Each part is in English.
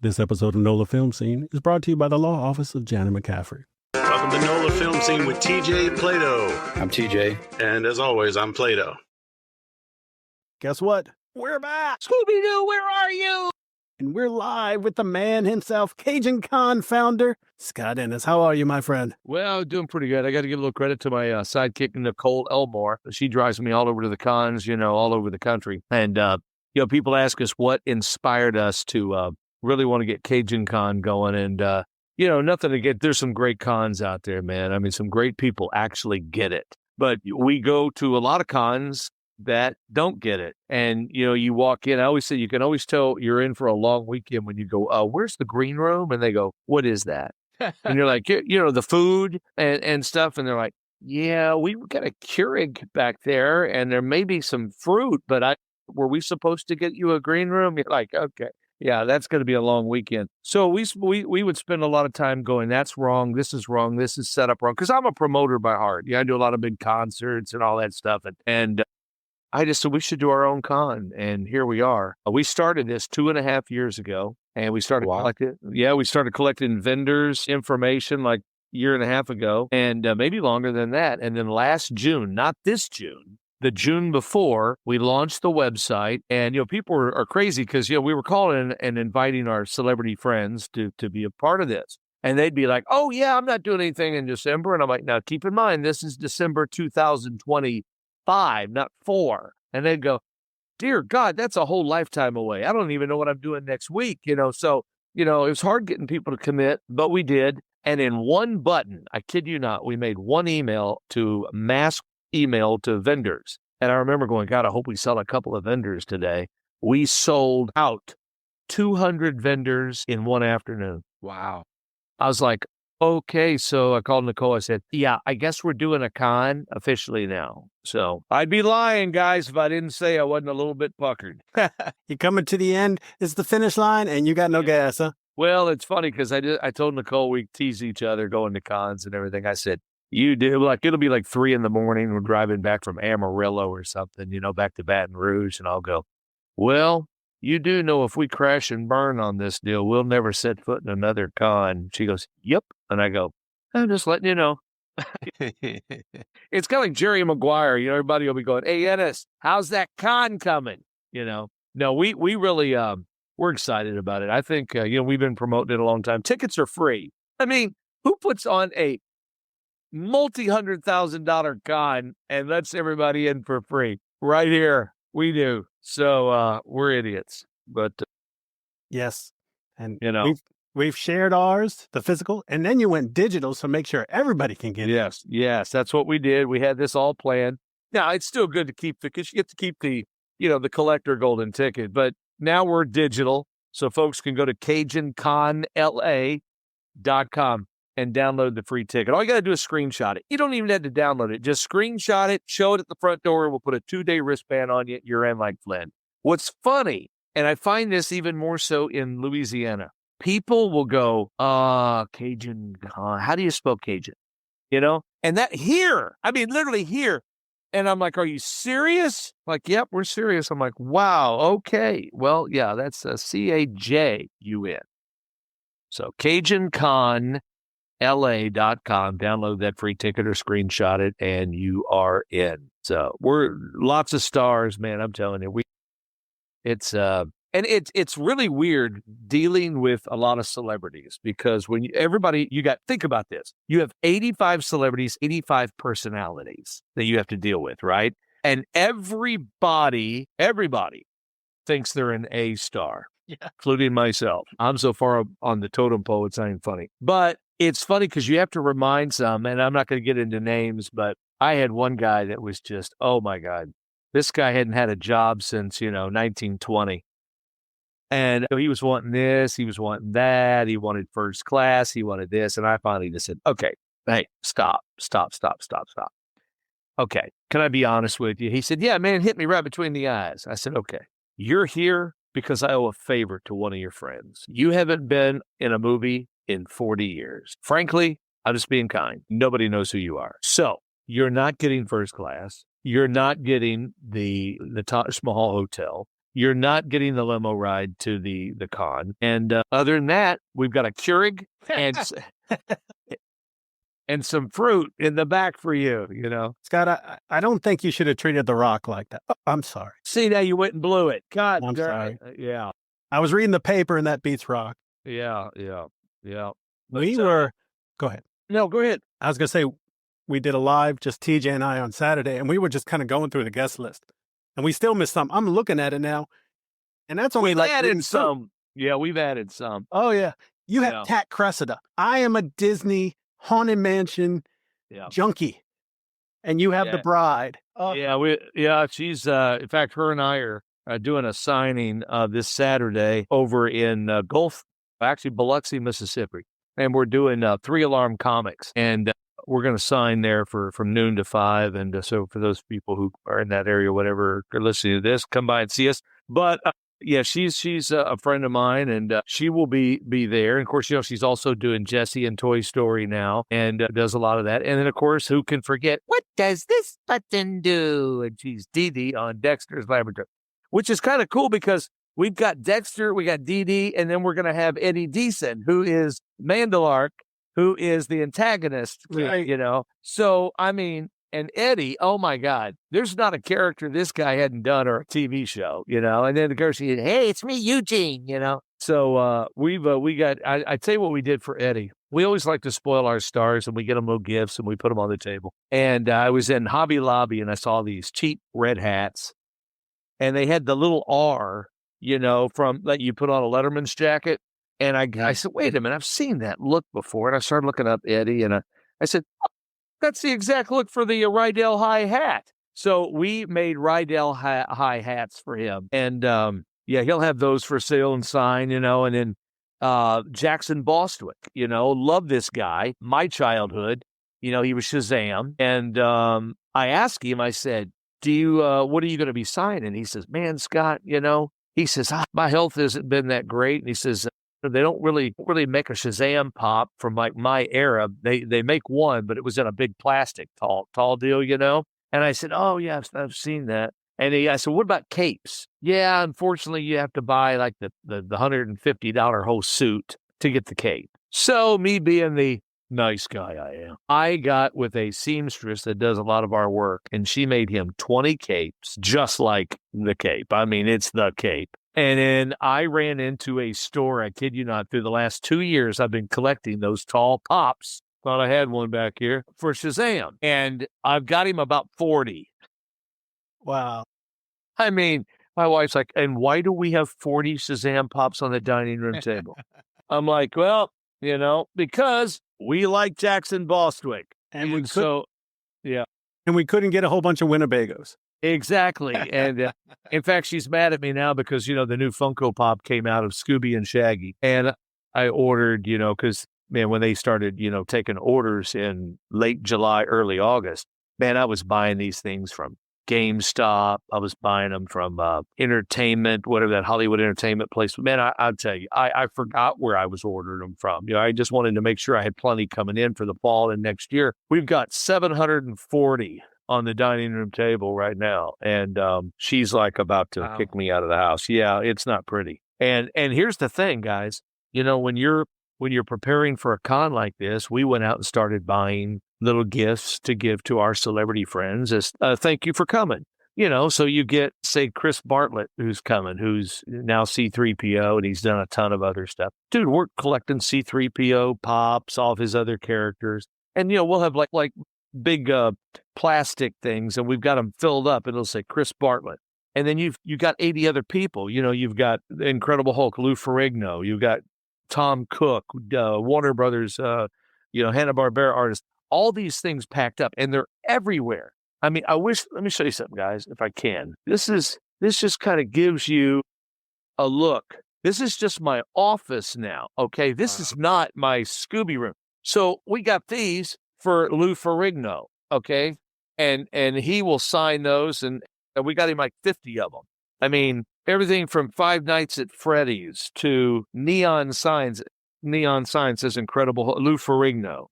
This episode of NOLA Film Scene is brought to you by the Law Office of Jana McCaffery. Welcome to NOLA Film Scene with TJ Plaideau. I'm TJ. And as always, I'm Plaideau. Guess what? We're back! Scooby Doo, where are you? And we're live with the man himself, Cajun Con founder, Scott Ennis. How are you, my friend? Well, doing pretty good. I got to give a little credit to my sidekick, Nicole Elmore. She drives me all over to the cons, all over the country. And, people ask us what inspired us to really want to get Cajun Con going. And, nothing to get, there's some great cons out there, man. I mean, some great people actually get it. But we go to a lot of cons that don't get it. And, you walk in, I always say, you can always tell you're in for a long weekend when you go, where's the green room? And they go, what is that? And you're like, the food and stuff. And they're like, yeah, we got a Keurig back there and there may be some fruit, but were we supposed to get you a green room? You're like, okay. Yeah, that's going to be a long weekend. So we would spend a lot of time going, that's wrong, this is set up wrong. Because I'm a promoter by heart. Yeah, I do a lot of big concerts and all that stuff. And I just said we should do our own con. And here we are. We started this 2.5 years ago. And we started collecting vendors' information like a year and a half ago. And maybe longer than that. And then last June, not this June, the June before, we launched the website, and, people are crazy because, we were calling and inviting our celebrity friends to be a part of this. And they'd be like, oh, yeah, I'm not doing anything in December. And I'm like, now, keep in mind, this is December 2025, not 4. And they'd go, dear God, that's a whole lifetime away. I don't even know what I'm doing next week, So, it was hard getting people to commit, but we did. And in one button, I kid you not, we made one email to mass email to vendors. And I remember going, God, I hope we sell a couple of vendors today. We sold out 200 vendors in one afternoon. Wow. I was like, okay. So I called Nicole. I said, yeah, I guess we're doing a con officially now. So I'd be lying, guys, if I didn't say I wasn't a little bit puckered. You're coming to the end. It's the finish line, and you got no gas, huh? Well, it's funny because I told Nicole we tease each other going to cons and everything. I said, you do, it'll be like 3 a.m. We're driving back from Amarillo or something, back to Baton Rouge. And I'll go, well, you do know if we crash and burn on this deal, we'll never set foot in another con. She goes, yep. And I go, I'm just letting you know. It's kind of like Jerry Maguire. Everybody will be going, hey, Ennis, how's that con coming? No, we really, we're excited about it. I think, we've been promoting it a long time. Tickets are free. I mean, who puts on a multi-$100,000 con and lets everybody in for free? Right here, we do. So we're idiots, but yes, and we've shared ours, the physical, and then you went digital, so make sure everybody can get it. Yes, that's what we did. We had this all planned. Now it's still good to keep because you get to keep the the collector golden ticket, but now we're digital, so folks can go to CajunConLA.com. and download the free ticket. All you got to do is screenshot it. You don't even have to download it. Just screenshot it, show it at the front door. We'll put a 2-day wristband on you. You're in like Flynn. What's funny, and I find this even more so in Louisiana, people will go, Cajun, how do you spell Cajun? And that here, I mean, literally here. And I'm like, are you serious? Like, yep, we're serious. I'm like, wow, okay. Well, yeah, that's CAJUN. So CajunConLA.com, download that free ticket or screenshot it, and you are in. So we're lots of stars, man. I'm telling you, it's really weird dealing with a lot of celebrities because when think about this, you have 85 celebrities, 85 personalities that you have to deal with, right? And everybody thinks they're an A star. Yeah. Including myself. I'm so far on the totem pole, it's not even funny. But it's funny because you have to remind some, and I'm not going to get into names, but I had one guy that was just, oh my God, this guy hadn't had a job since, 1920. And he was wanting this, he was wanting that, he wanted first class, he wanted this. And I finally just said, okay, hey, stop. Okay, can I be honest with you? He said, yeah, man, hit me right between the eyes. I said, okay, you're here because I owe a favor to one of your friends. You haven't been in a movie in 40 years. Frankly, I'm just being kind. Nobody knows who you are. So you're not getting first class. You're not getting the Taj Mahal Hotel. you're not getting the limo ride to the con. And other than that, we've got a Keurig and and some fruit in the back for you, Scott, I don't think you should have treated The Rock like that. Oh, I'm sorry. See, now you went and blew it. God, I'm sorry. Yeah. I was reading the paper and that beats Rock. Yeah. Go ahead. No, go ahead. I was going to say, we did a live, just TJ and I on Saturday, and we were just kind of going through the guest list. And we still missed some. I'm looking at it now, and that's only we've added some. Yeah, we've added some. Oh, yeah. You have Tat Cressida. I am a Disney Haunted Mansion junkie. And you have the bride. She's, in fact, her and I are doing a signing this Saturday over in Biloxi, Mississippi. And we're doing 3 Alarm Comics. And we're going to sign there from noon to 5. And so for those people who are in that area, whatever, are listening to this, come by and see us. But she's a friend of mine, and she will be there. And of course, she's also doing Jessie and Toy Story now, and does a lot of that. And then, of course, who can forget, what does this button do? And she's Dee Dee on Dexter's Laboratory, which is kind of cool because we've got Dexter, we got Dee Dee, and then we're going to have Eddie Deason, who is Mandalark, who is the antagonist, So, I mean, and Eddie, oh my God, there's not a character this guy hadn't done or a TV show, And then the girl, she said, hey, it's me, Eugene, So I tell you what we did for Eddie. We always like to spoil our stars, and we get them little gifts and we put them on the table. And I was in Hobby Lobby and I saw these cheap red hats, and they had the little R, from that you put on a Letterman's jacket. And I said, wait a minute, I've seen that look before. And I started looking up Eddie, and I said, that's the exact look for the Rydell High hat. So we made Rydell High hats for him. And he'll have those for sale and sign, and then Jackson Bostwick, love this guy. My childhood, he was Shazam. And I asked him, I said, what are you going to be signing? He says, man, Scott, he says, my health hasn't been that great. And he says, they don't really make a Shazam pop from like my era. They make one, but it was in a big plastic tall deal, And I said, oh yeah, I've seen that. And I said, what about capes? Yeah, unfortunately, you have to buy like the $150 whole suit to get the cape. So me being the nice guy I am, I got with a seamstress that does a lot of our work, and she made him 20 capes, just like the cape. I mean, it's the cape. And then I ran into a store, I kid you not, through the last 2 years, I've been collecting those tall pops. Thought I had one back here for Shazam. And I've got him about 40. Wow. I mean, my wife's like, and why do we have 40 Shazam pops on the dining room table? I'm like, well, because we like Jackson Bostwick. And we couldn't get a whole bunch of Winnebagos. Exactly. And in fact, she's mad at me now because, the new Funko Pop came out of Scooby and Shaggy. And I ordered, because, man, when they started, taking orders in late July, early August, man, I was buying these things from GameStop. I was buying them from Entertainment, whatever that Hollywood Entertainment place. Man, I'll tell you, I forgot where I was ordering them from. I just wanted to make sure I had plenty coming in for the fall and next year. We've got 740 on the dining room table right now. And she's like about to kick me out of the house. Yeah, it's not pretty. And here's the thing, guys. When you're preparing for a con like this, we went out and started buying little gifts to give to our celebrity friends as thank you for coming. So you get, say, Chris Bartlett, who's coming, who's now C-3PO, and he's done a ton of other stuff. Dude, we're collecting C-3PO pops, all of his other characters. And, we'll have like big plastic things, and we've got them filled up, and it'll say Chris Bartlett. And then you've got 80 other people. You've got the Incredible Hulk, Lou Ferrigno. You've got Tom Cook, Warner Brothers, Hanna-Barbera artists. All these things packed up, and they're everywhere. I mean, let me show you something, guys, if I can. This just kind of gives you a look. This is just my office now, okay? This is not my Scooby room. So we got these for Lou Ferrigno, okay? And he will sign those, and we got him like 50 of them. I mean, everything from Five Nights at Freddy's to neon signs. Neon sign says Incredible Lou Ferrigno,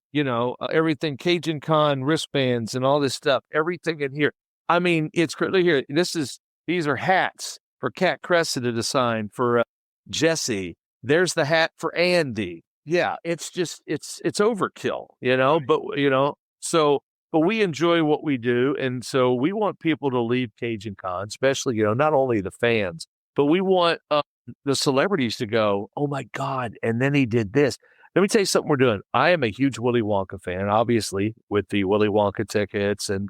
everything, Cajun Con wristbands and all this stuff, everything in here. I mean, it's currently here. These are hats. for Cat Cressida to sign for Jesse. There's the hat for Andy. Yeah, it's just it's overkill, but we enjoy what we do, and so we want people to leave Cajun Con, especially not only the fans, but we want the celebrities to go, oh my God, and then he did this. Let me tell you something we're doing. I am a huge Willy Wonka fan, obviously, with the Willy Wonka tickets and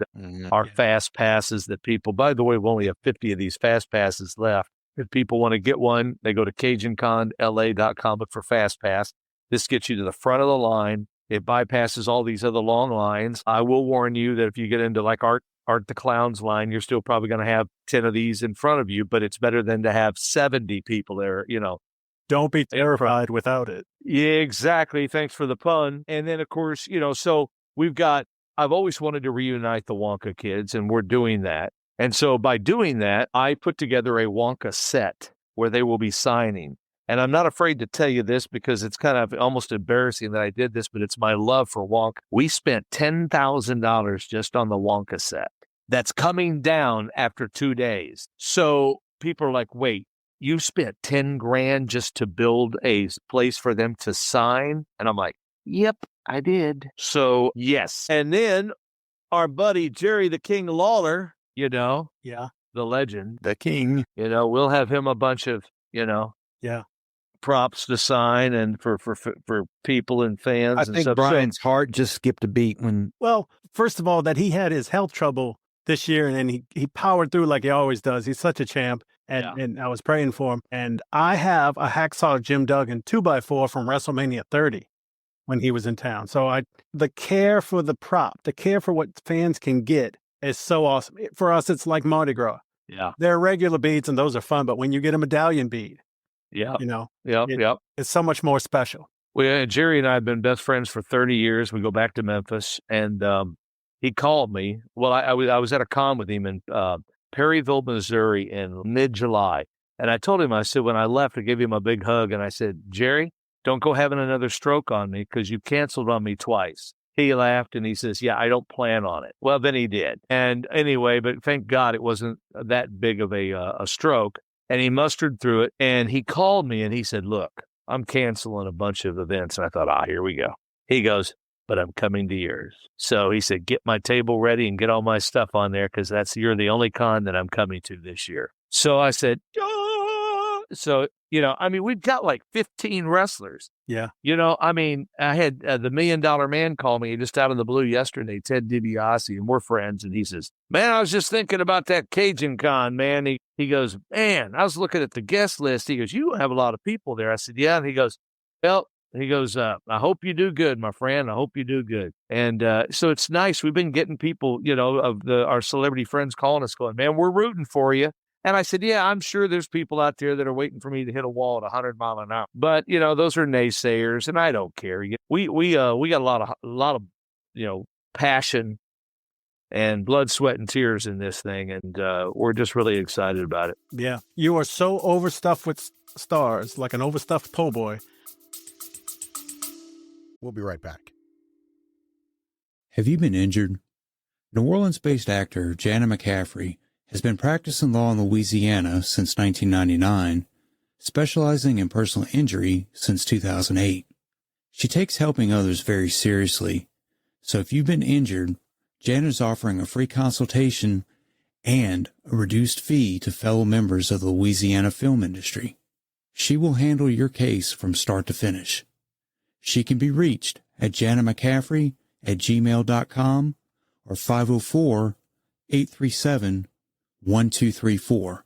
our fast passes that people, by the way, we only have 50 of these fast passes left. If people want to get one, they go to CajunConLA.com, look for Fast Pass. This gets you to the front of the line. It bypasses all these other long lines. I will warn you that if you get into like Art the Clown's line, you're still probably going to have 10 of these in front of you, but it's better than to have 70 people there, Don't be terrified without it. Yeah, exactly. Thanks for the pun. And then, of course, so I've always wanted to reunite the Wonka kids, and we're doing that. And so by doing that, I put together a Wonka set where they will be signing. And I'm not afraid to tell you this because it's kind of almost embarrassing that I did this, but it's my love for Wonka. We spent $10,000 just on the Wonka set. That's coming down after 2 days. So people are like, wait, you spent 10 grand just to build a place for them to sign? And I'm like, yep, I did. So yes. And then our buddy, Jerry the King Lawler, Yeah. the legend, The king. we'll have him a bunch of, Yeah. props to sign and for people and fans. I and think stuff. Brian's heart just skipped a beat when. Well, first of all, that he had his health trouble this year, and he powered through like he always does. He's such a champ, and I was praying for him. And I have a Hacksaw Jim Duggan 2x4 from WrestleMania 30 when he was in town. So the care for the prop, the care for what fans can get is so awesome. For us, it's like Mardi Gras. Yeah. They're regular beads, and those are fun. But when you get a medallion bead, Yeah. Yep. It's so much more special. Well, Jerry and I have been best friends for 30 years. We go back to Memphis, and he called me. Well, I was at a con with him in Perryville, Missouri in mid-July. And I told him, I said, when I left, I gave him a big hug, and I said, Jerry, don't go having another stroke on me because you canceled on me twice. He laughed, and he says, yeah, I don't plan on it. Well, then he did. And anyway, but thank God it wasn't that big of a stroke. And he mustered through it, and he called me, and he said, look, I'm canceling a bunch of events. And I thought, here we go. He goes, but I'm coming to yours. So he said, get my table ready and get all my stuff on there because you're the only con that I'm coming to this year. So I said, so, we've got like 15 wrestlers. Yeah. I had the $1 Million Man call me just out of the blue yesterday, Ted DiBiase, and we're friends. And he says, man, I was just thinking about that Cajun Con, man. He goes, man, I was looking at the guest list. He goes, you have a lot of people there. I said, yeah. And he goes, well, I hope you do good, my friend. I hope you do good. And so it's nice. We've been getting people, of our celebrity friends calling us going, man, we're rooting for you. And I said, yeah, I'm sure there's people out there that are waiting for me to hit a wall at 100 miles an hour. But, those are naysayers, and I don't care. We got a lot of passion and blood, sweat, and tears in this thing, and we're just really excited about it. Yeah. You are so overstuffed with stars, like an overstuffed po' boy. We'll be right back. Have you been injured? New Orleans-based actor Jana McCaffery has been practicing law in Louisiana since 1999, specializing in personal injury since 2008. She takes helping others very seriously, so if you've been injured, Jana's offering a free consultation and a reduced fee to fellow members of the Louisiana film industry. She will handle your case from start to finish. She can be reached at janamccaffery@gmail.com or 504-837-1234.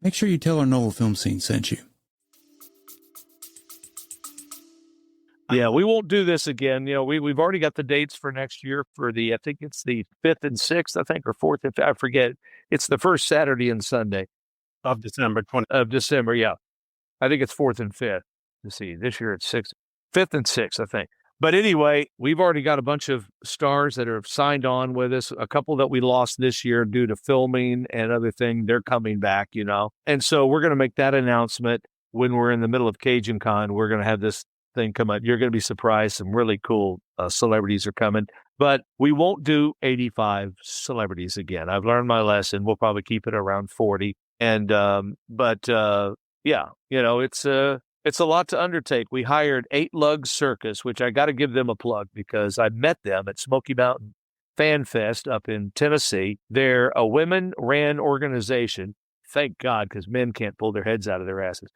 Make sure you tell her NOLA Film Scene sent you. Yeah, we won't do this again. We've already got the dates for next year for I think it's the 5th and 6th, or 4th and 5th, I forget. It's the first Saturday and Sunday. Of December. Yeah. I think it's 4th and 5th. Let's see, this year it's 5th and 6th, I think. But anyway, we've already got a bunch of stars that are signed on with us. A couple that we lost this year due to filming and other things, they're coming back, And so we're going to make that announcement when we're in the middle of Cajun Con. We're going to have this thing come up. You're going to be surprised. Some really cool celebrities are coming. But we won't do 85 celebrities again. I've learned my lesson. We'll probably keep it around 40. And yeah, it's a lot to undertake. We hired 8 Lug Circus, which I got to give them a plug because I met them at Smoky Mountain Fan Fest up in Tennessee. They're a women-ran organization. Thank God, because men can't pull their heads out of their asses.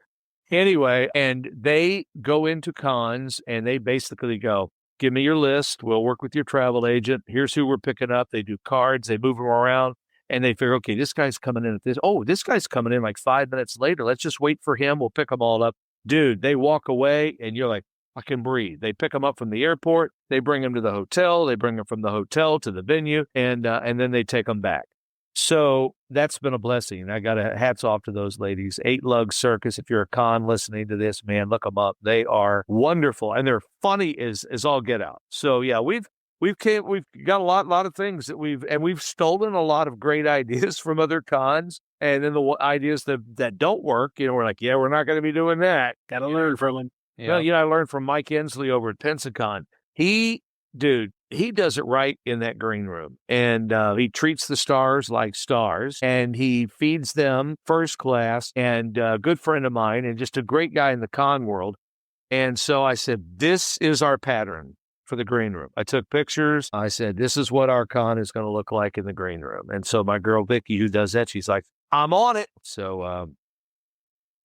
Anyway, and they go into cons and they basically go, give me your list. We'll work with your travel agent. Here's who we're picking up. They do cards. They move them around. And they figure, okay, this guy's coming in at this. Oh, this guy's coming in like 5 minutes later. Let's just wait for him. We'll pick them all up. Dude, they walk away and you're like, I can breathe. They pick them up from the airport. They bring them to the hotel. They bring them from the hotel to the venue. And then they take them back. So that's been a blessing. I got a hats off to those ladies. 8 Lug Circus. If you're a con listening to this, man, look them up. They are wonderful. And they're funny as all get out. So yeah, we've got a lot of things that we've stolen a lot of great ideas from other cons, and then the ideas that don't work, we're like, yeah, we're not going to be doing that. Got to learn from them. Yeah. Well, I learned from Mike Ensley over at Pensacon. He does it right in that green room, and he treats the stars like stars, and he feeds them first class. And a good friend of mine, and just a great guy in the con world. And so I said, this is our pattern for the green room. I took pictures. I said, this is what our con is going to look like in the green room. And so my girl, Vicky, who does that, she's like, I'm on it. So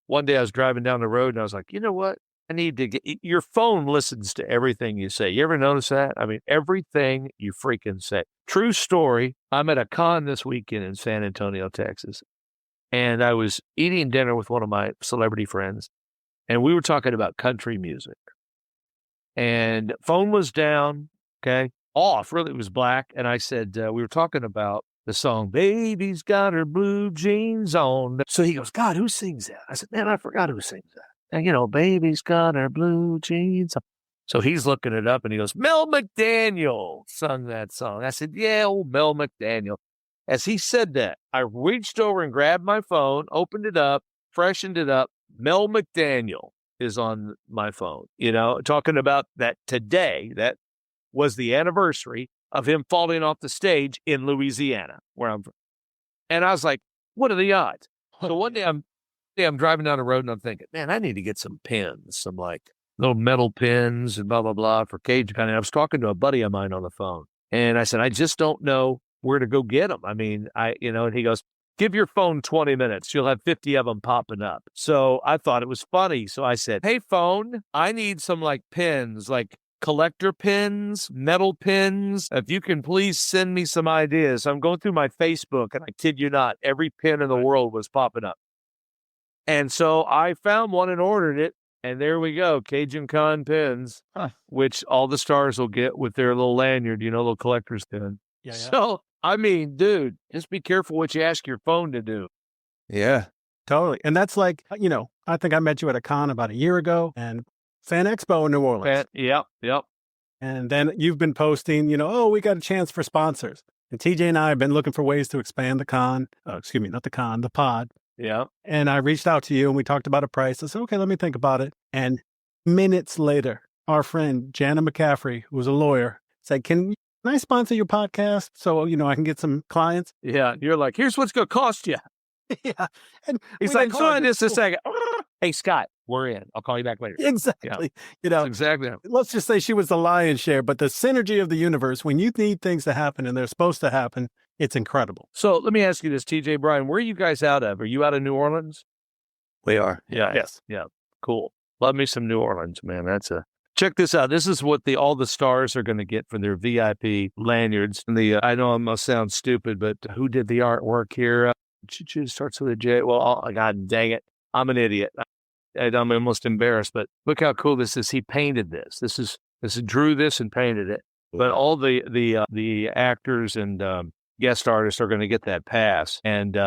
one day I was driving down the road and I was like, you know what? I need to get, your phone listens to everything you say. You ever notice that? I mean, everything you freaking say. True story. I'm at a con this weekend in San Antonio, Texas. And I was eating dinner with one of my celebrity friends. And we were talking about country music. And phone was down, okay, off, really, it was black. And I said, we were talking about the song, Baby's Got Her Blue Jeans On. So he goes, God, who sings that? I said, man, I forgot who sings that. And, Baby's Got Her Blue Jeans On. So he's looking it up and he goes, Mel McDaniel sung that song. I said, yeah, old Mel McDaniel. As he said that, I reached over and grabbed my phone, opened it up, freshened it up. Mel McDaniel is on my phone, talking about that today. That was the anniversary of him falling off the stage in Louisiana, where I'm from. And I was like, what are the odds? So one day I'm driving down the road and I'm thinking, man, I need to get some pins, some like little metal pins and blah, blah, blah for Cajun. And I was talking to a buddy of mine on the phone and I said, I just don't know where to go get them. I mean, and he goes, give your phone 20 minutes. You'll have 50 of them popping up. So I thought it was funny. So I said, hey, phone, I need some like pins, like collector pins, metal pins. If you can please send me some ideas. I'm going through my Facebook and I kid you not, every pin in the world was popping up. And so I found one and ordered it. And there we go, Cajun Con pins, which all the stars will get with their little lanyard, little collector's pin. Yeah. So, I mean, dude, just be careful what you ask your phone to do. Yeah. Totally. And that's like, I think I met you at a con about a year ago and Fan Expo in New Orleans. Yep. And then you've been posting, we got a chance for sponsors. And TJ and I have been looking for ways to expand the con. Not the con, the pod. Yeah. And I reached out to you and we talked about a price. I said, okay, let me think about it. And minutes later, our friend Jana McCaffery, who was a lawyer, said, Can I sponsor your podcast so, I can get some clients? Yeah. You're like, here's what's going to cost you. Yeah. And he's like, hold on just a second. Hey, Scott, we're in. I'll call you back later. Exactly. Yeah. Exactly. Let's just say she was the lion's share, but the synergy of the universe, when you need things to happen and they're supposed to happen, it's incredible. So let me ask you this, TJ Brian, where are you guys out of? Are you out of New Orleans? We are. Yeah. Yes. Yeah. Cool. Love me some New Orleans, man. Check this out. This is what all the stars are going to get for their VIP lanyards. And I know I must sound stupid, but who did the artwork here? Starts with a J. Well, God dang it. I'm an idiot. I'm almost embarrassed, but look how cool this is. He painted this. This is drew this and painted it. But all the actors and guest artists are going to get that pass. And,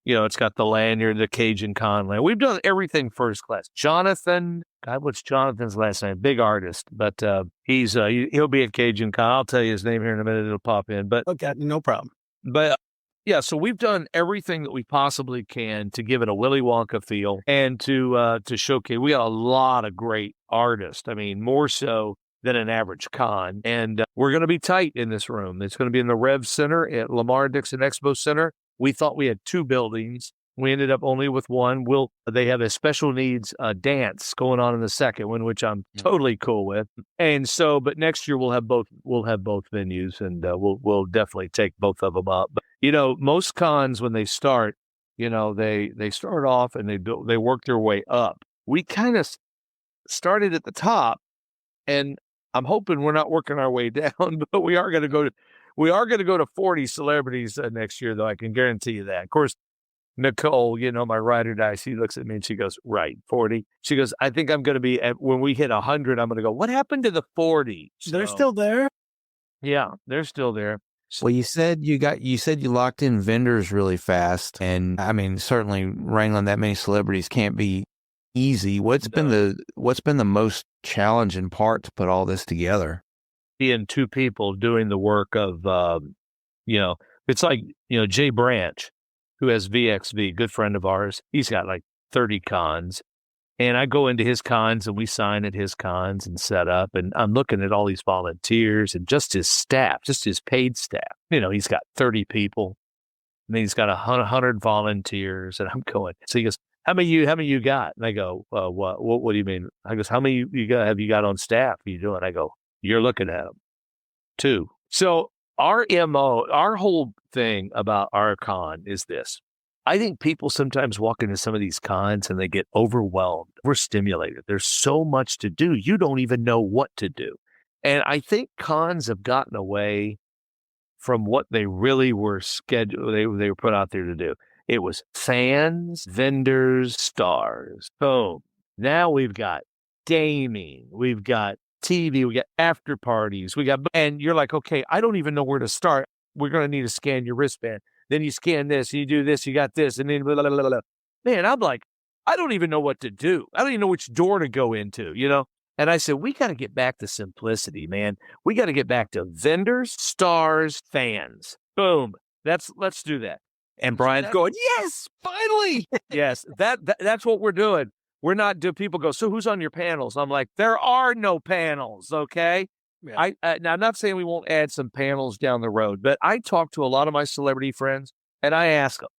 it's got the lanyard, the Cajun Con lanyard. We've done everything first class. Jonathan, God, what's Jonathan's last name? Big artist, but he'll be at Cajun Con. I'll tell you his name here in a minute. It'll pop in. But okay, no problem. But yeah, so we've done everything that we possibly can to give it a Willy Wonka feel and to showcase. We got a lot of great artists. I mean, more so than an average con. And we're going to be tight in this room. It's going to be in the Rev Center at Lamar Dixon Expo Center. We thought we had 2 buildings. We ended up only with one. They have a special needs dance going on in the second one, which I'm totally cool with. And so, but next year we'll have both venues, and we'll definitely take both of them up. But most cons when they start, they start off and they work their way up. We kind of started at the top, and I'm hoping we're not working our way down, but we are going to go to 40 celebrities next year, though. I can guarantee you that. Of course, Nicole, my ride or die, she looks at me and she goes, right, 40. She goes, I think I'm going to be when we hit 100, I'm going to go, what happened to the 40? They're still there? Yeah, they're still there. Well, you said you locked in vendors really fast. And I mean, certainly wrangling that many celebrities can't be easy. What's been the most challenging part to put all this together? Being two people doing the work of, it's like, Jay Branch, who has VXV, good friend of ours. He's got like 30 cons. And I go into his cons and we sign at his cons and set up. And I'm looking at all these volunteers and just his staff, just his paid staff. He's got 30 people. And then he's got 100 volunteers. And I'm going, so he goes, how many you got? And I go, what do you mean? I goes, how many have you got on staff? What are you doing? I go, you're looking at them. 2. So our MO, our whole thing about our con is this. I think people sometimes walk into some of these cons and they get overwhelmed, overstimulated. There's so much to do. You don't even know what to do. And I think cons have gotten away from what they really were scheduled, they were put out there to do. It was fans, vendors, stars. Boom. Now we've got gaming. We've got TV. We got after parties. And you're like, okay, I don't even know where to start. We're going to need to scan your wristband. Then you scan this, you do this, you got this, and then blah, blah, blah, blah. Man, I'm like, I don't even know what to do. I don't even know which door to go into, And I said, we got to get back to simplicity, man. We got to get back to vendors, stars, fans. Boom. Let's do that. And Brian's going, yes, finally. Yes, that's what we're doing. We're not do people go, so who's on your panels? I'm like, there are no panels, okay? Yeah. Now, I'm not saying we won't add some panels down the road, but I talk to a lot of my celebrity friends, and I ask them,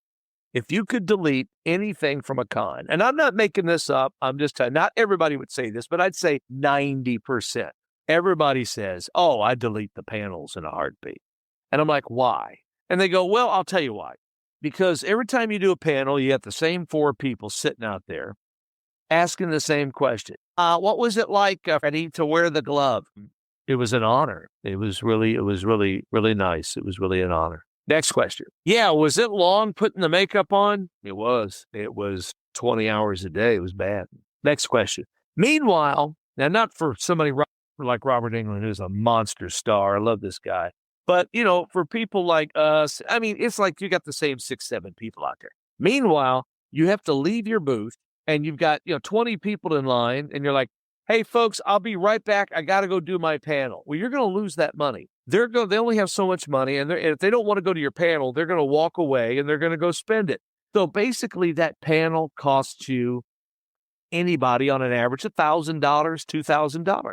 if you could delete anything from a con, and I'm not making this up, I'm just telling, not everybody would say this, but I'd say 90%. Everybody says, oh, I delete the panels in a heartbeat. And I'm like, why? And they go, well, I'll tell you why. Because every time you do a panel, you have the same 4 people sitting out there asking the same question. What was it like, Freddie, to wear the glove? It was an honor. It was really, really nice. It was really an honor. Next question. Yeah, was it long putting the makeup on? It was. It was 20 hours a day. It was bad. Next question. Meanwhile, now not for somebody like Robert Englund, who's a monster star. I love this guy. But, for people like us, I mean, it's like you got the same 6, 7 people out there. Meanwhile, you have to leave your booth and you've got, 20 people in line and you're like, hey, folks, I'll be right back. I got to go do my panel. Well, you're going to lose that money. They only have so much money. And if they don't want to go to your panel, they're going to walk away and they're going to go spend it. So basically that panel costs you, anybody on an average, $1,000, $2,000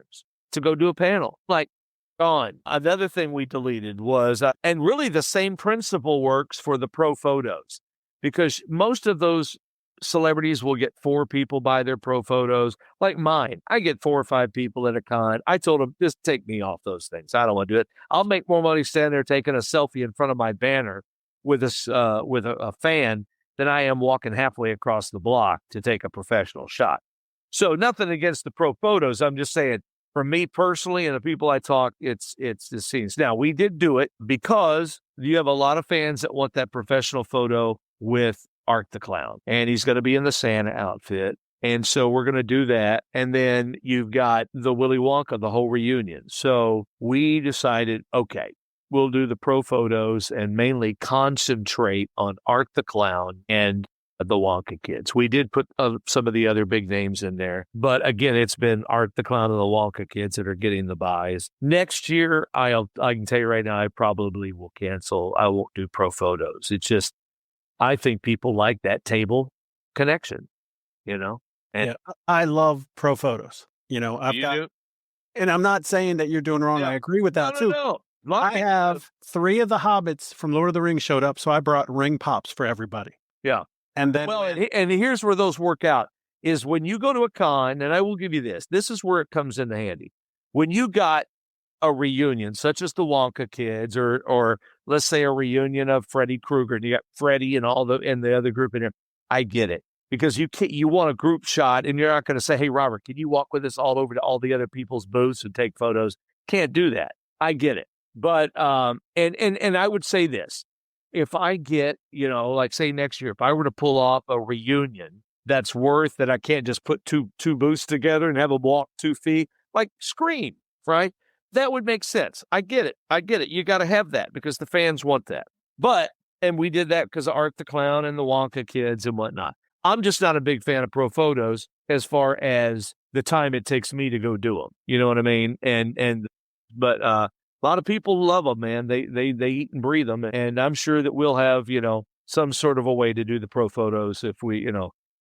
to go do a panel. Like, gone. Another thing we deleted was, and really the same principle works for the pro photos, because most of those celebrities will get 4 people buy their pro photos. Like mine, I get 4 or 5 people at a con. I told them, just take me off those things. I don't want to do it. I'll make more money standing there taking a selfie in front of my banner with a fan than I am walking halfway across the block to take a professional shot. So nothing against the pro photos. I'm just saying, for me personally and the people I talk, it's the scenes. Now, we did do it because you have a lot of fans that want that professional photo with Art the Clown. And he's going to be in the Santa outfit. And so we're going to do that. And then you've got the Willy Wonka, the whole reunion. So we decided, okay, we'll do the pro photos and mainly concentrate on Art the Clown and the Wonka kids. We did put some of the other big names in there. But again, it's been Art the Clown and the Wonka kids that are getting the buys. Next year, I can tell you right now, I probably will cancel. I won't do pro photos. It's just, I think people like that table connection, And yeah, I love pro photos. And I'm not saying that you're doing wrong. Yeah. I agree with that too. No. I have 3 of the Hobbits from Lord of the Rings showed up, so I brought ring pops for everybody. Yeah. And then, well, and here's where those work out is when you go to a con, and I will give you this. This is where it comes into handy. When you got a reunion, such as the Wonka kids, or let's say a reunion of Freddy Krueger, and you got Freddy and the other group in there. I get it, because you want a group shot, and you're not going to say, "Hey, Robert, can you walk with us all over to all the other people's booths and take photos?" Can't do that. I get it, but and I would say this: if I get, like say next year, if I were to pull off a reunion that's worth that, I can't just put two booths together and have them walk 2 feet, like Scream, right? That would make sense. I get it. You got to have that because the fans want that. And we did that because of Art the Clown and the Wonka kids and whatnot. I'm just not a big fan of pro photos as far as the time it takes me to go do them. You know what I mean? But a lot of people love them, man. They eat and breathe them. And I'm sure that we'll have, some sort of a way to do the pro photos if we,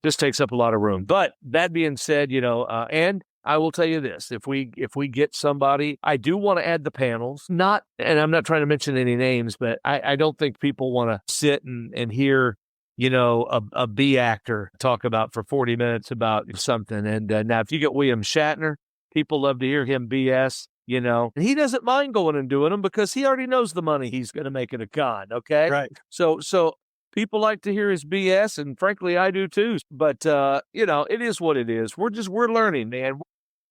this takes up a lot of room. But that being said, and I will tell you this, if we get somebody, I do want to add the panels, and I'm not trying to mention any names, but I don't think people want to sit and hear, a B actor talk about for 40 minutes about something. And now if you get William Shatner, people love to hear him BS, and he doesn't mind going and doing them because he already knows the money he's going to make at a con. Okay. right. So people like to hear his BS, and frankly, I do too. But, it is what it is. We're learning, man.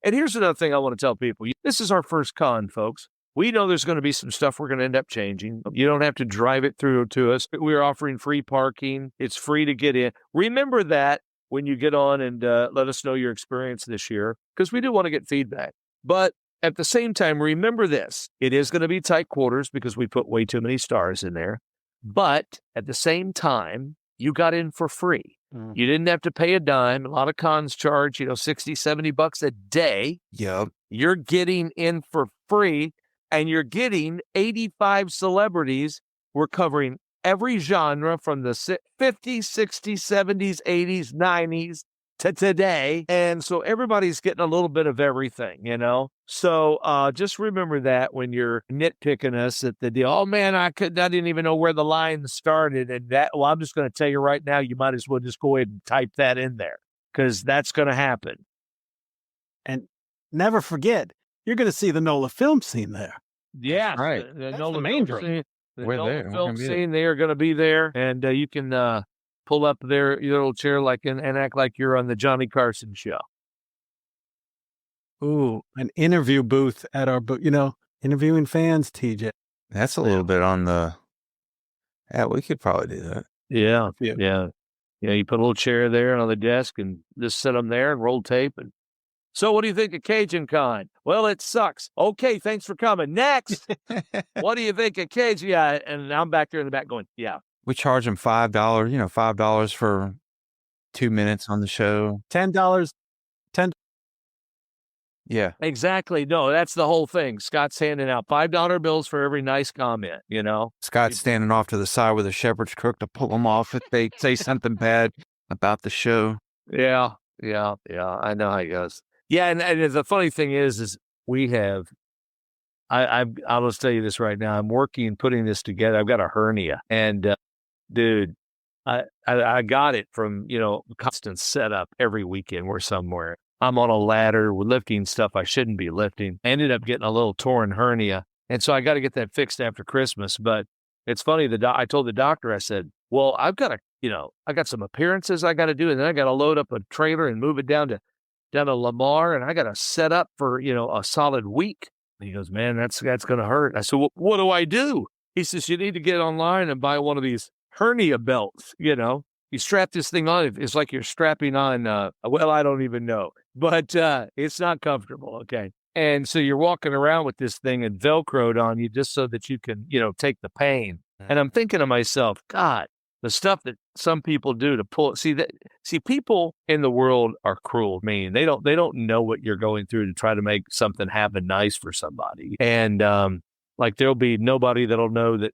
And here's another thing I want to tell people. This is our first con, folks. We know there's going to be some stuff we're going to end up changing. You don't have to drive it through to us. We're offering free parking. It's free to get in. Remember that when you get on and let us know your experience this year, because we do want to get feedback. But at the same time, remember this. It is going to be tight quarters because we put way too many stars in there. But at the same time, you got in for free. You didn't have to pay a dime. A lot of cons charge, $60, $70 a day. Yep. You're getting in for free, and you're getting 85 celebrities. We're covering every genre from the 50s, 60s, 70s, 80s, 90s to today. And so everybody's getting a little bit of everything, So just remember that when you're nitpicking us at the deal. Oh man, I didn't even know where the line started. And I'm just going to tell you right now, you might as well just go ahead and type that in there because that's going to happen. And never forget, you're going to see the NOLA film scene there. Yeah. Right. That's the main room. We're NOLA there. film scene, they are going to be there. And you can pull up your little chair and act like you're on the Johnny Carson show. Ooh, an interview booth at our booth, interviewing fans, TJ. That's a little bit on the. Yeah, we could probably do that. Yeah. You put a little chair there on the desk and just sit them there and roll tape. And so, what do you think of Cajun Con? Well, it sucks. Okay, thanks for coming. Next, what do you think of Cajun? Yeah, and I'm back there in the back going, yeah. We charge them $5, $5 for 2 minutes on the show. $10. Yeah. Exactly. No, that's the whole thing. Scott's handing out $5 bills for every nice comment, Scott's standing off to the side with a shepherd's crook to pull them off if they say something bad about the show. Yeah. I know how it goes. Yeah, and the funny thing is we have, I'll just tell you this right now. I'm putting this together. I've got a hernia, and dude, I got it from, constant setup every weekend. We're somewhere. I'm on a ladder. We're lifting stuff I shouldn't be lifting. I ended up getting a little torn hernia. And so I got to get that fixed after Christmas. But it's funny. I told the doctor, I said, well, I've got I got some appearances I got to do. And then I got to load up a trailer and move it down to Lamar. And I got to set up for, a solid week. And he goes, man, that's going to hurt. I said, well, what do I do? He says, you need to get online and buy one of these hernia belts. You strap this thing on. It's like you're strapping on, I don't even know. But it's not comfortable, okay? And so you're walking around with this thing and Velcroed on you just so that you can, take the pain. And I'm thinking to myself, God, the stuff that some people do to pull. See, people in the world are cruel, mean. They don't know what you're going through to try to make something happen nice for somebody. And there'll be nobody that'll know that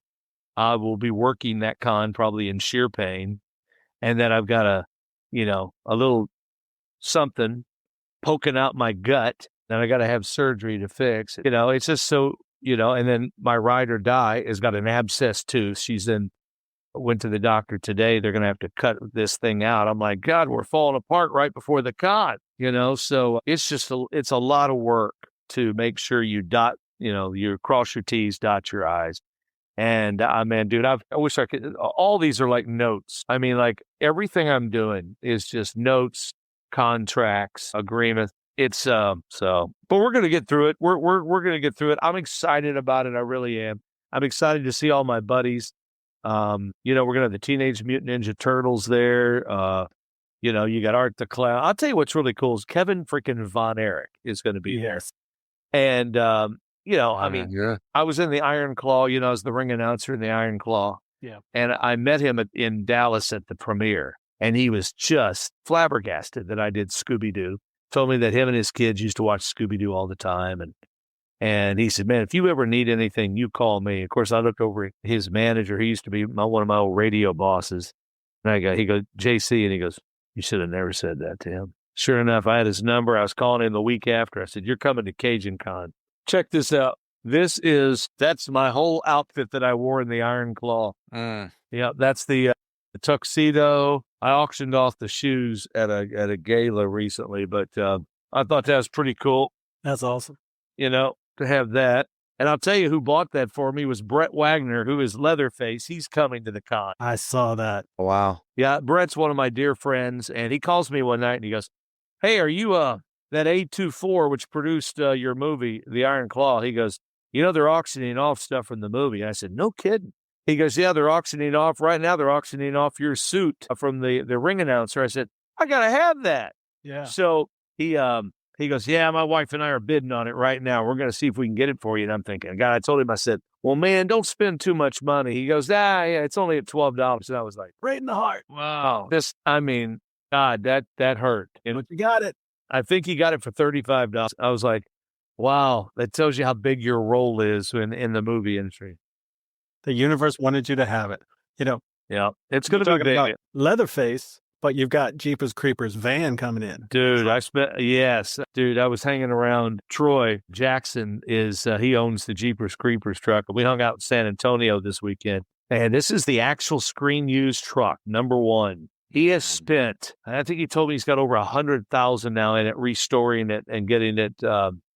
I will be working that con probably in sheer pain. And then I've got a little something poking out my gut that I got to have surgery to fix. It's just so, and then my ride or die has got an abscess tooth. She's in went to the doctor today. They're going to have to cut this thing out. I'm like, God, we're falling apart right before the con, So it's a lot of work to make sure you you cross your T's, dot your I's. And man, dude, I wish I could. All these are like notes. I mean, like everything I'm doing is just notes, contracts, agreements. It's but we're gonna get through it. We're gonna get through it. I'm excited about it. I really am. I'm excited to see all my buddies. We're gonna have the Teenage Mutant Ninja Turtles there. You got Art the Clown. I'll tell you what's really cool is Kevin freaking Von Erich is going to be there. And I mean, I was in the Iron Claw. I was the ring announcer in the Iron Claw. Yeah. And I met him in Dallas at the premiere, and he was just flabbergasted that I did Scooby Doo. Told me that him and his kids used to watch Scooby Doo all the time, and he said, "Man, if you ever need anything, you call me." Of course, I looked over at his manager. He used to be one of my old radio bosses, and he goes, JC, and he goes, "You should have never said that to him." Sure enough, I had his number. I was calling him the week after. I said, "You're coming to Cajun Con. Check this out. That's my whole outfit that I wore in the Iron Claw. Yeah, that's the tuxedo. I auctioned off the shoes at a gala recently, but I thought that was pretty cool. That's awesome. To have that. And I'll tell you who bought that for me was Brett Wagner, who is Leatherface. He's coming to the con. I saw that. Wow. Yeah, Brett's one of my dear friends, and he calls me one night and he goes, "Hey, are you that A24 which produced your movie, The Iron Claw?" He goes, "They're auctioning off stuff from the movie." And I said, "No kidding." He goes, "Yeah, they're auctioning off right now. They're auctioning off your suit from the ring announcer." I said, "I gotta have that." Yeah. So he goes, "Yeah, my wife and I are bidding on it right now. We're going to see if we can get it for you." And I'm thinking, God, I told him, I said, "Well, man, don't spend too much money." He goes, yeah, it's only at $12. And I was like, Right in the heart. wow. God, that hurt. But you got it. I think he got it for $35. I was like, wow, that tells you how big your role is in the movie industry. The universe wanted you to have it. Yeah, it's going to be big. About Leatherface, but you've got Jeepers Creepers van coming in. Dude, I was hanging around. Troy Jackson he owns the Jeepers Creepers truck. We hung out in San Antonio this weekend, and this is the actual screen used truck, number one. He has spent, I think he told me he's got over 100,000 now in it, restoring it and getting it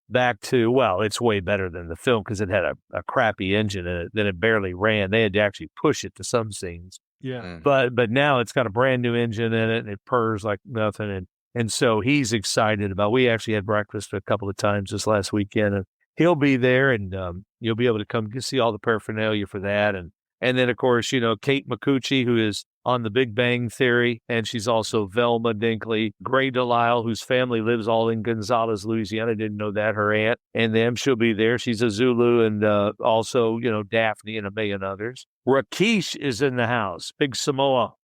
back to, well, it's way better than the film because it had a crappy engine in it that it barely ran. They had to actually push it to some scenes. Yeah. But now it's got a brand new engine in it and it purrs like nothing. And so he's excited about, we actually had breakfast a couple of times this last weekend, and he'll be there, and you'll be able to come see all the paraphernalia for that. And then, of course, Kate Micucci, who is on The Big Bang Theory, and she's also Velma Dinkley. Gray Delisle, whose family lives all in Gonzales, Louisiana. Didn't know that, her aunt. And them, she'll be there. She's a Zulu, and also, Daphne and a million others. Rakesh is in the house. Big Samoa.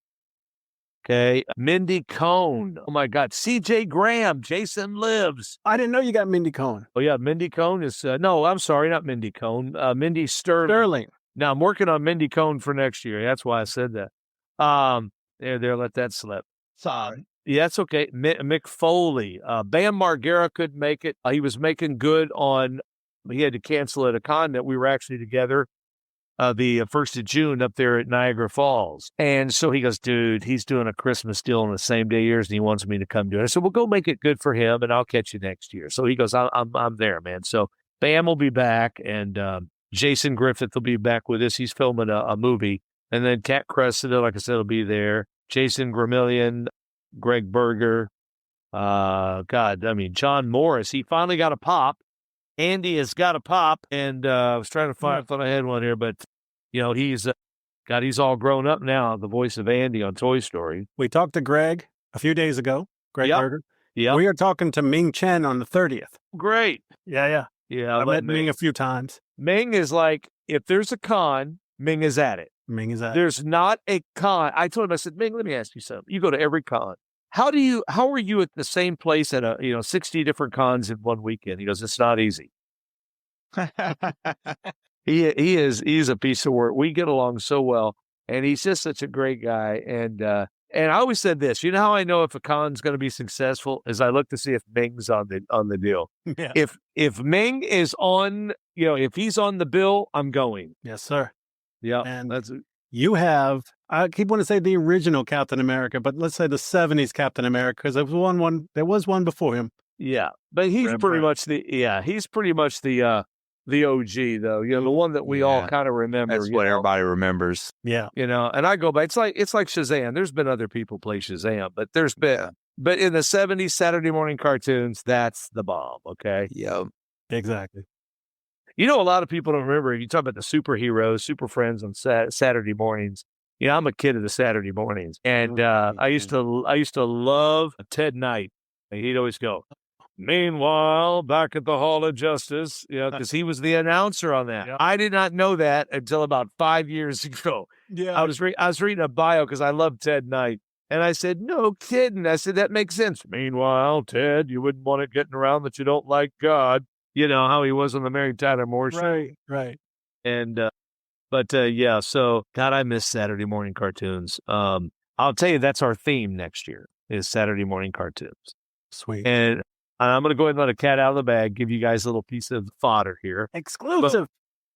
Okay. Mindy Cohn. Oh, my God. CJ Graham. Jason Lives. I didn't know you got Mindy Cohn. Oh, yeah. Mindy Cohn is, no, I'm sorry, not Mindy Cohn. Mindy Sterling. Now, I'm working on Mindy Cohn for next year. That's why I said that. There, let that slip. Sorry. Yeah, that's okay. Mick Foley. Bam Margera couldn't make it. He was making good he had to cancel at a con that we were actually together the 1st of June up there at Niagara Falls. And so he goes, dude, he's doing a Christmas deal on the same day yours, and he wants me to come do it. I said, well, go make it good for him, and I'll catch you next year. So he goes, I'm there, man. So Bam will be back, and Jason Griffith will be back with us. He's filming a movie. And then Kat Cressida, like I said, will be there. Jason Gramillion, Greg Berger. John Morris. He finally got a pop. Andy has got a pop. And I was trying to find, I thought I had one here, but, he's all grown up now, the voice of Andy on Toy Story. We talked to Greg a few days ago, Greg Berger. Yeah. We are talking to Ming Chen on the 30th. Great. Yeah. I met Ming a few times. Ming is like, if there's a con, Ming is at it. There's not a con. I told him, I said, Ming, let me ask you something. You go to every con. How are you at the same place at 60 different cons in one weekend? He goes, it's not easy. He's a piece of work. We get along so well, and he's just such a great guy. And I always said this, how I know if a con's going to be successful is I look to see if Ming's on the deal. Yeah. If Ming is on, if he's on the bill, I'm going. Yes, sir. Yeah, and You have, I keep wanting to say the original Captain America, but let's say the 70s Captain America, because there was one before him. Yeah, but he's pretty much the OG though. You know, the one that we all kind of remember. That's what everybody remembers. Yeah. You know, and I go back. It's like Shazam. There's been other people play Shazam, but but in the 70s Saturday morning cartoons, that's the bomb. Okay. Yep. Exactly. You know, a lot of people don't remember. You talk about the superheroes, Super Friends on Saturday mornings. You know, I'm a kid of the Saturday mornings, and I used to love Ted Knight. He'd always go, "Meanwhile, back at the Hall of Justice," you know, because he was the announcer on that. Yeah. I did not know that until about 5 years ago. Yeah, I was reading a bio because I love Ted Knight, and I said, "No kidding." I said, "That makes sense." Meanwhile, Ted, you wouldn't want it getting around that you don't like God. You know how he was on the Mary Tyler Moore show. Right. And yeah. So God, I miss Saturday morning cartoons. I'll tell you, that's our theme next year is Saturday morning cartoons. Sweet. And I'm going to go ahead and let a cat out of the bag, give you guys a little piece of fodder here. Exclusive.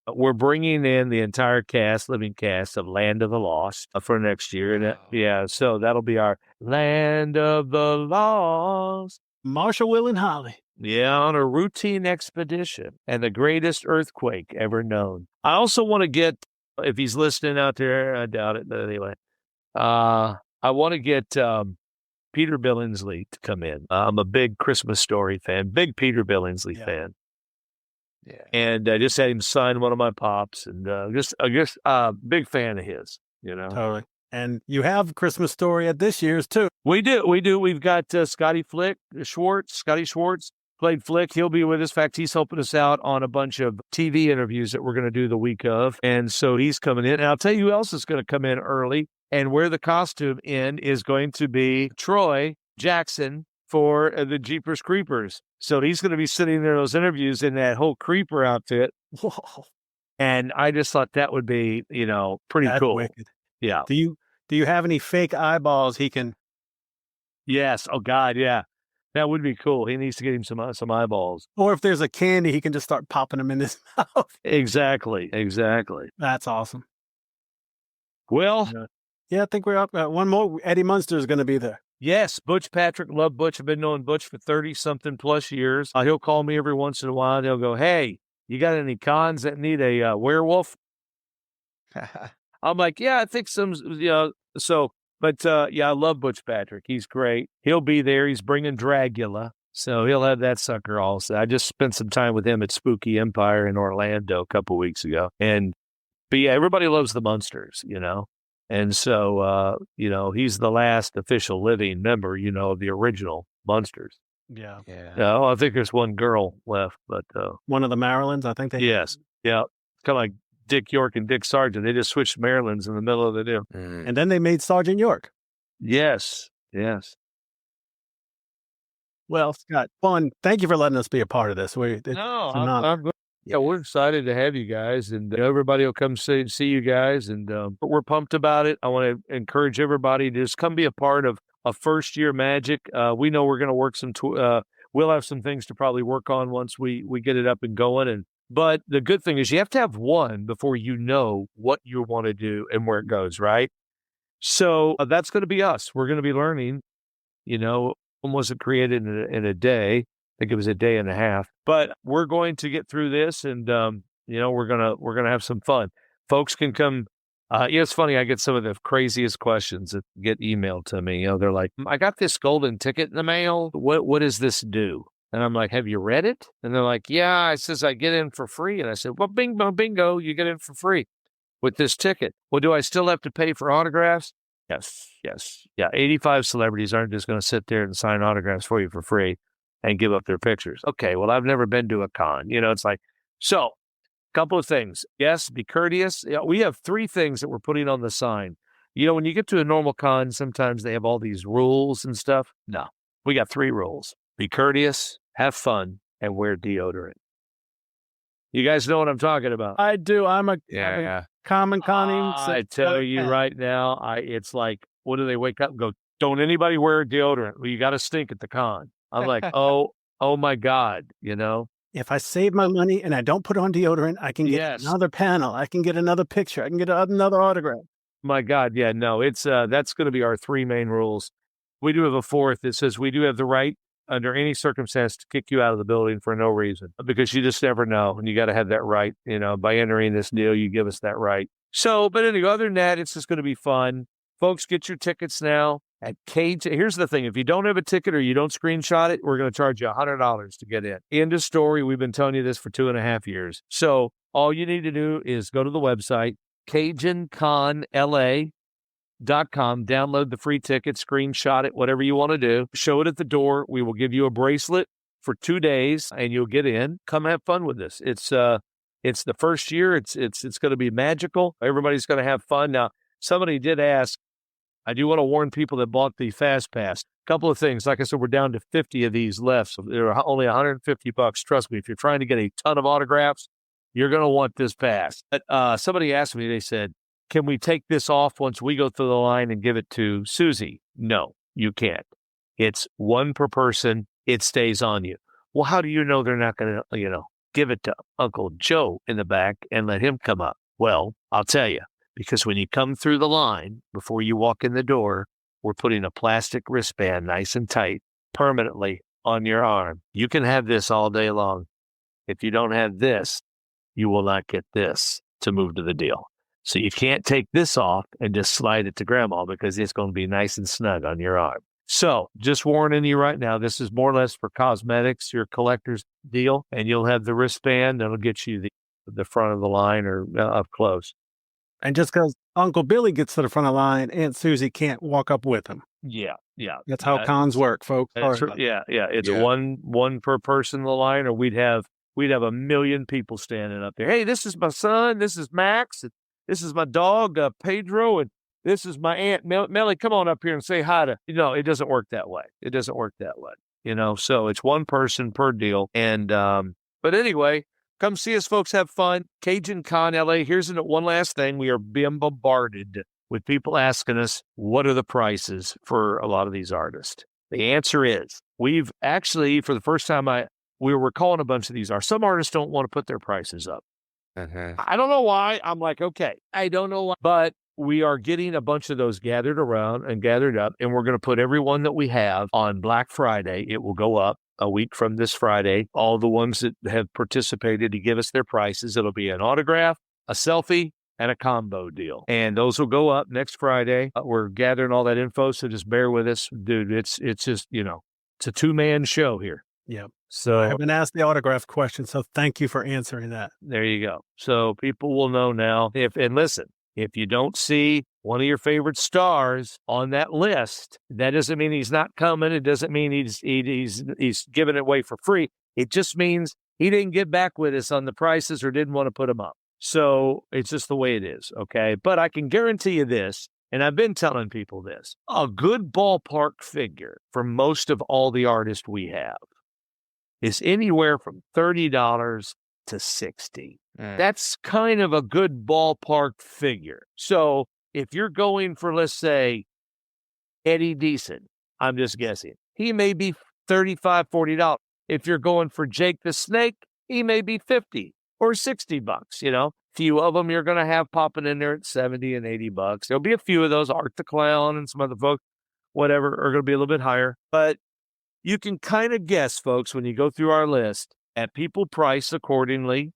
But we're bringing in the entire living cast of Land of the Lost for next year. And so that'll be our Land of the Lost. Marshall, Will, and Holly. Yeah, on a routine expedition and the greatest earthquake ever known. I also want to get, if he's listening out there, I doubt it, but anyway, I want to get Peter Billingsley to come in. I'm a big Christmas Story fan, big Peter Billingsley fan. Yeah. And I just had him sign one of my pops, and just big fan of his, you know. Totally. And you have Christmas Story at this year's too. We do. We've got Scotty Schwartz played Flick. He'll be with us. In fact, he's helping us out on a bunch of TV interviews that we're going to do the week of. And so he's coming in. And I'll tell you who else is going to come in early and wear the costume in is going to be Troy Jackson for the Jeepers Creepers. So he's going to be sitting there in those interviews in that whole creeper outfit. Whoa. And I just thought that would be, you know, pretty cool. Wicked. Yeah. Do you have any fake eyeballs he can? Yes. Oh God. Yeah. That would be cool. He needs to get him some eyeballs. Or if there's a candy, he can just start popping them in his mouth. Exactly. That's awesome. Well, yeah, I think we're up. One more. Eddie Munster is going to be there. Yes, Butch Patrick. Love Butch. I've been knowing Butch for 30-something plus years. He'll call me every once in a while. And he'll go, "Hey, you got any cons that need a werewolf?" I'm like, "Yeah, I think some, so." But, I love Butch Patrick. He's great. He'll be there. He's bringing Dragula. So he'll have that sucker also. I just spent some time with him at Spooky Empire in Orlando a couple weeks ago. But yeah, everybody loves the Munsters, you know. And so, he's the last official living member, you know, of the original Munsters. Yeah. No, I think there's one girl left, but. One of the Marilyns, I think they. Yes. Yeah. Kind of like Dick York and Dick Sargent. They just switched Marilyns in the middle of the deal. And then they made Sergeant York. Yes. Well, Scott, fun. Thank you for letting us be a part of this. We're excited to have you guys, and everybody will come see you guys, and we're pumped about it. I want to encourage everybody to just come be a part of a first year magic. We know we're going to work we'll have some things to probably work on once we get it up and going, but the good thing is you have to have one before you know what you want to do and where it goes, right? So that's going to be us. We're going to be learning, you know, one wasn't created in a day. I think it was a day and a half, but we're going to get through this and, we're going to have some fun. Folks can come. It's funny. I get some of the craziest questions that get emailed to me. You know, they're like, "I got this golden ticket in the mail. What does this do?" And I'm like, "Have you read it?" And they're like, "Yeah." It says I get in for free. And I said, "Well, bingo, you get in for free with this ticket." "Well, do I still have to pay for autographs?" Yes. Yeah, 85 celebrities aren't just going to sit there and sign autographs for you for free and give up their pictures. Okay, well, I've never been to a con. You know, it's like, so, couple of things. Yes, be courteous. We have 3 things that we're putting on the sign. You know, when you get to a normal con, sometimes they have all these rules and stuff. No, we got 3 rules. Be courteous, have fun, and wear deodorant. You guys know what I'm talking about. I do. I'm a common conning. I tell you right now, it's like, what do they wake up and go, "Don't anybody wear deodorant? Well, you got to stink at the con." I'm like, oh my God, you know? If I save my money and I don't put on deodorant, I can get another panel. I can get another picture. I can get another autograph. My God, yeah, no, it's that's going to be our 3 main rules. We do have a 4th that says we do have the right under any circumstance to kick you out of the building for no reason, because you just never know, and you got to have that right. By entering this deal, you give us that right. So, but anyway, other than that, it's just going to be fun. Folks, get your tickets now at Cajun. Here's the thing: if you don't have a ticket or you don't screenshot it, we're going to charge you $100 to get in. End of story. We've been telling you this for 2.5 years. So all you need to do is go to the website, CajunConLA.com, download the free ticket, screenshot it, whatever you want to do, show it at the door. We will give you a bracelet for 2 days and you'll get in. Come have fun with this. It's the first year. It's going to be magical. Everybody's going to have fun. Now, somebody did ask, I do want to warn people that bought the Fast Pass. A couple of things. Like I said, we're down to 50 of these left. So they're only $150. Trust me, if you're trying to get a ton of autographs, you're going to want this pass. But somebody asked me, they said, can we take this off once we go through the line and give it to Susie? No, you can't. It's one per person. It stays on you. Well, how do you know they're not going to, give it to Uncle Joe in the back and let him come up? Well, I'll tell you, because when you come through the line, before you walk in the door, we're putting a plastic wristband nice and tight permanently on your arm. You can have this all day long. If you don't have this, you will not get this to move to the deal. So you can't take this off and just slide it to grandma because it's going to be nice and snug on your arm. So just warning you right now, this is more or less for cosmetics, your collector's deal, and you'll have the wristband that'll get you the front of the line or up close. And just because Uncle Billy gets to the front of the line, Aunt Susie can't walk up with him. Yeah. That's how cons work, folks. Yeah. It's one per person in the line, or we'd have 1 million people standing up there. Hey, this is my son. This is Max. This is my dog, Pedro, and this is my Aunt Melly. Come on up here and say hi to. It doesn't work that way. So it's one person per deal. And but anyway, come see us, folks. Have fun. Cajun Con LA. Here's one last thing. We are being bombarded with people asking us, what are the prices for a lot of these artists? The answer is, we've actually, for the first time, we were calling a bunch of these artists. Some artists don't want to put their prices up. I don't know why. I'm like, okay, I don't know why. But we are getting a bunch of those gathered around and gathered up, and we're going to put every one that we have on Black Friday. It will go up a week from this Friday. All the ones that have participated to give us their prices. It'll be an autograph, a selfie, and a combo deal. And those will go up next Friday. We're gathering all that info, so just bear with us. Dude, it's just, it's a 2-man show here. Yeah. So I haven't asked the autograph question, so thank you for answering that. There you go. So people will know now. And listen, if you don't see one of your favorite stars on that list, that doesn't mean he's not coming. It doesn't mean he's giving it away for free. It just means he didn't get back with us on the prices or didn't want to put them up. So it's just the way it is, okay? But I can guarantee you this, and I've been telling people this, a good ballpark figure for most of all the artists we have is anywhere from $30 to $60. That's kind of a good ballpark figure. So if you're going for, let's say, Eddie Deason, I'm just guessing, he may be $35, $40. If you're going for Jake the Snake, he may be $50 or $60. Few of them you're going to have popping in there at $70 and $80. There'll be a few of those, Art the Clown and some other folks, whatever, are going to be a little bit higher. But you can kind of guess, folks, when you go through our list, at people price accordingly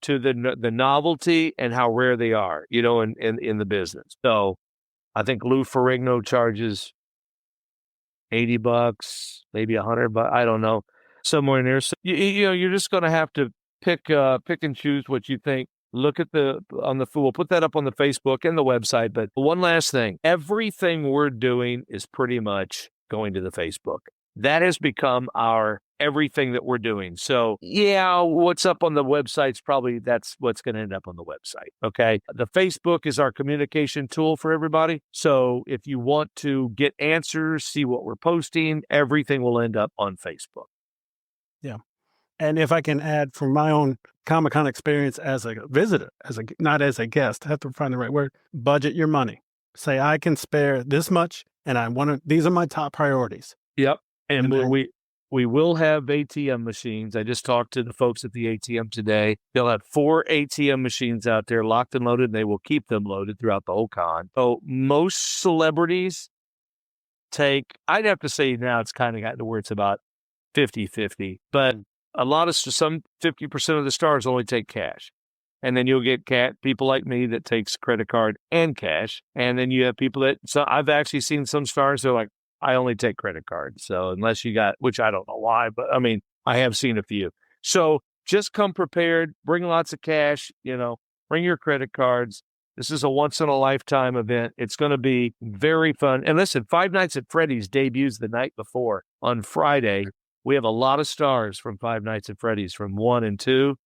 to the novelty and how rare they are, in the business. So I think Lou Ferrigno charges $80, maybe $100. I don't know, somewhere in there. So you're just going to have to pick and choose what you think. Look at we'll put that up on the Facebook and the website. But one last thing, everything we're doing is pretty much going to the Facebook. That has become our everything that we're doing. So yeah, what's up on the website's probably that's what's going to end up on the website. Okay. The Facebook is our communication tool for everybody. So if you want to get answers, see what we're posting, everything will end up on Facebook. Yeah. And if I can add from my own Comic-Con experience as a visitor, not as a guest, I have to find the right word, budget your money. Say, I can spare this much and these are my top priorities. Yep. And We will have ATM machines. I just talked to the folks at the ATM today. They'll have 4 ATM machines out there locked and loaded, and they will keep them loaded throughout the whole con. So most celebrities I'd have to say now it's kind of gotten to where it's about 50-50, but a lot of some 50% of the stars only take cash. And then you'll get people like me that takes credit card and cash. And then you have people I've actually seen some stars that are like, I only take credit card. So unless you got, which I don't know why, but I mean, I have seen a few. So just come prepared, bring lots of cash, bring your credit cards. This is a once in a lifetime event. It's going to be very fun. And listen, Five Nights at Freddy's debuts the night before on Friday. We have a lot of stars from Five Nights at Freddy's from 1 and 2.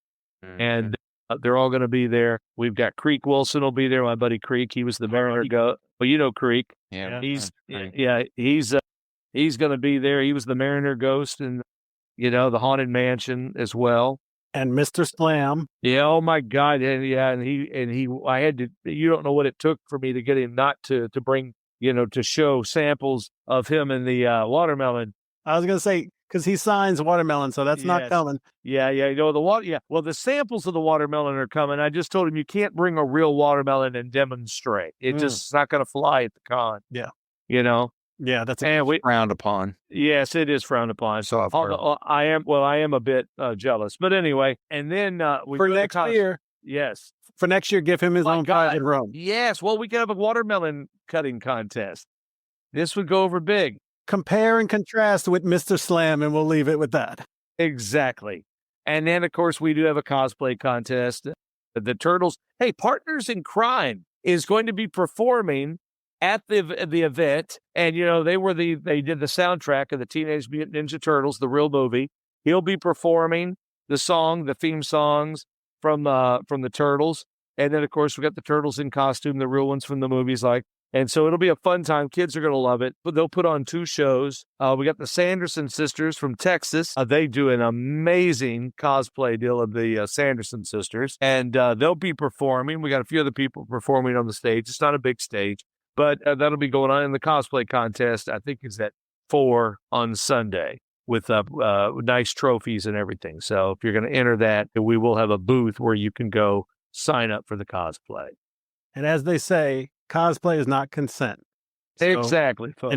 Mm-hmm. And they're all going to be there. We've got Creek Wilson will be there. My buddy Creek, he was the Mariner Ghost. Well, you know Creek. Yeah, he's going to be there. He was the Mariner Ghost and the Haunted Mansion as well. And Mr. Slam. Yeah. Oh my God. And he. I had to. You don't know what it took for me to get him not to bring to show samples of him in the watermelon. I was going to say, because he signs watermelon, so that's not coming. Yeah. Well, the samples of the watermelon are coming. I just told him you can't bring a real watermelon and demonstrate. It's not going to fly at the con. Yeah. Yeah, that's frowned upon. Yes, it is frowned upon. So I've heard. I am a bit jealous. But anyway, and then for next year. Yes. For next year, give him his own private room. Yes. Well, we could have a watermelon cutting contest. This would go over big. Compare and contrast with Mr. Slam, and we'll leave it with that. Exactly. And then, of course, we do have a cosplay contest. The Turtles, Partners in Crime is going to be performing at the event. And, they did the soundtrack of the Teenage Mutant Ninja Turtles, the real movie. He'll be performing the theme songs from the Turtles. And then, of course, we got the Turtles in costume, the real ones from the movies, and so it'll be a fun time. Kids are going to love it. But they'll put on 2 shows. We got the Sanderson sisters from Texas. They do an amazing cosplay deal of the Sanderson sisters. And they'll be performing. We got a few other people performing on the stage. It's not a big stage. But that'll be going on in the cosplay contest. I think it's at 4 on Sunday with nice trophies and everything. So if you're going to enter that, we will have a booth where you can go sign up for the cosplay. And as they say, cosplay is not consent. So, exactly. Folks.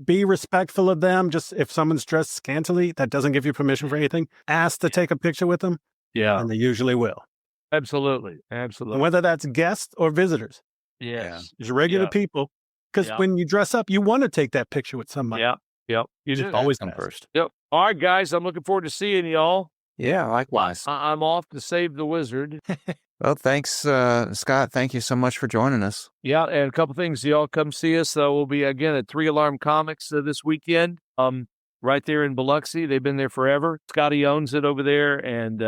Be respectful of them. Just if someone's dressed scantily, that doesn't give you permission for anything. Ask to take a picture with them. Yeah. And they usually will. Absolutely. And whether that's guests or visitors. Yes. Just regular people. Because when you dress up, you want to take that picture with somebody. Yeah. Yep. You just always come first. Yep. All right, guys. I'm looking forward to seeing y'all. Yeah, likewise. I'm off to save the wizard. Well, thanks, Scott. Thank you so much for joining us. Yeah, and a couple things. Y'all come see us. We'll be, again, at 3 Alarm Comics this weekend, right there in Biloxi. They've been there forever. Scotty owns it over there, and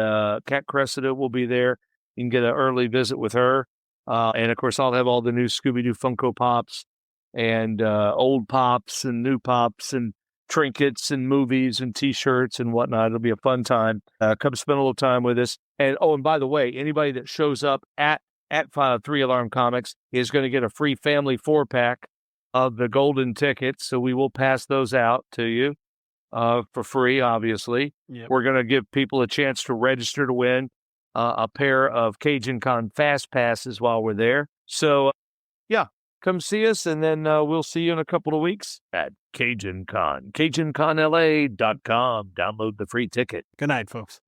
Kat Cressida will be there. You can get an early visit with her. And, of course, I'll have all the new Scooby Doo Funko Pops and old Pops and new Pops and trinkets and movies and T-shirts and whatnot. It'll be a fun time. Come spend a little time with us. And by the way, anybody that shows up at 3 Alarm Comics is going to get a free family 4-pack of the golden tickets. So we will pass those out to you for free, obviously. Yep. We're going to give people a chance to register to win a pair of Cajun Con Fast Passes while we're there. So, come see us, and then we'll see you in a couple of weeks at Cajun Con. CajunConLA.com. Download the free ticket. Good night, folks.